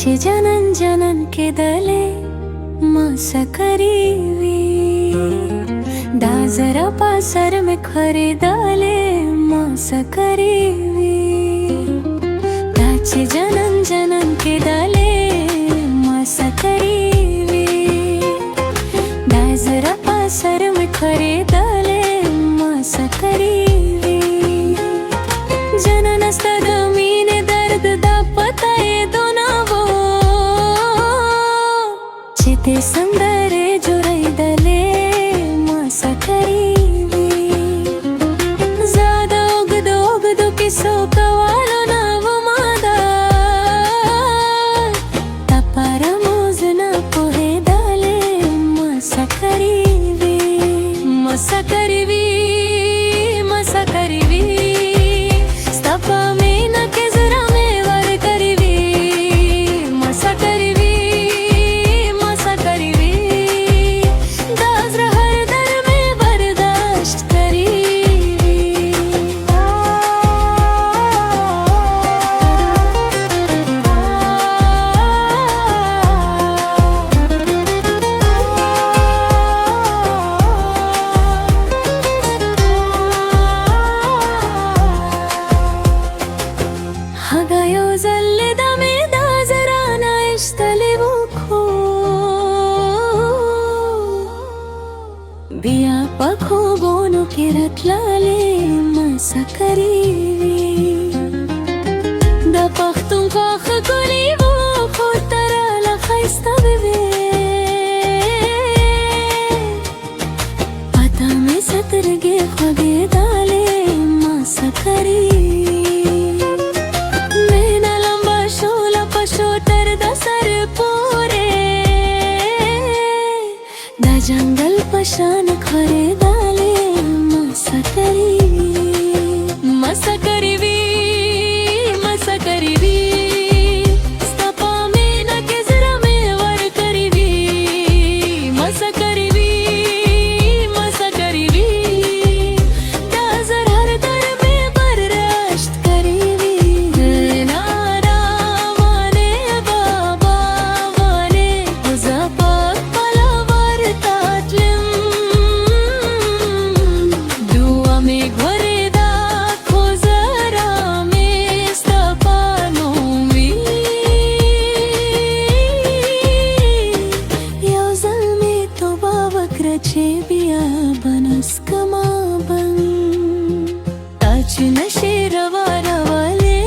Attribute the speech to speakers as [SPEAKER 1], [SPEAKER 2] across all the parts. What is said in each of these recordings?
[SPEAKER 1] ताचे जनन जनन के दले मासा करीवी दाजरा पासर में खरीदाले मासा करीवी ताचे जनन जनन के दले मासा करीवी दाजरा पासर में खरीदाले मासा करीवी जननस्तद मीने दर्द दा पता ये दोनावो चिते संदरे जुरैदले मासा करीवी ज़्यादा उगदो किसो कवालो नावो मादा तपरा मोजना पोहे दाले मासा करीवी मासा करीवी मासा करीवी स्तपा में न के जरा में वर करीवी मासा करीवी मासा करीवी दाजरा हर दर में बर्दाश्त करीवी हगायो जल्ले दमे दाजरा ना इश्तले बुखो बिया पखो बोनो के रतलाले मासा करीवी दा पख्तुन काख कोली वो खुद तरा लखाइस्ता बेबे पता में सतरगे खुदे दाले मासा करीवी जंगल पशान खरे दाले मासा करीवी मासा करीवी मासा करीवी स्तपा में न के जरा में वर करीवी मासा करीवी मासा करीवी दाजर हर दर में बर्दाश्त करीवी नारा वाने बाबा वाने उज़ापा बिया बनस कमाबन ताच नशे रवा रवाले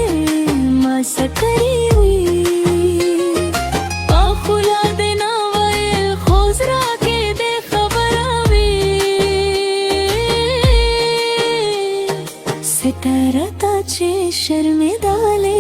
[SPEAKER 1] मासा करीवी आखुला देना वैल खोजरा के दे खबरावी सितारा ताचे शर्मे दाले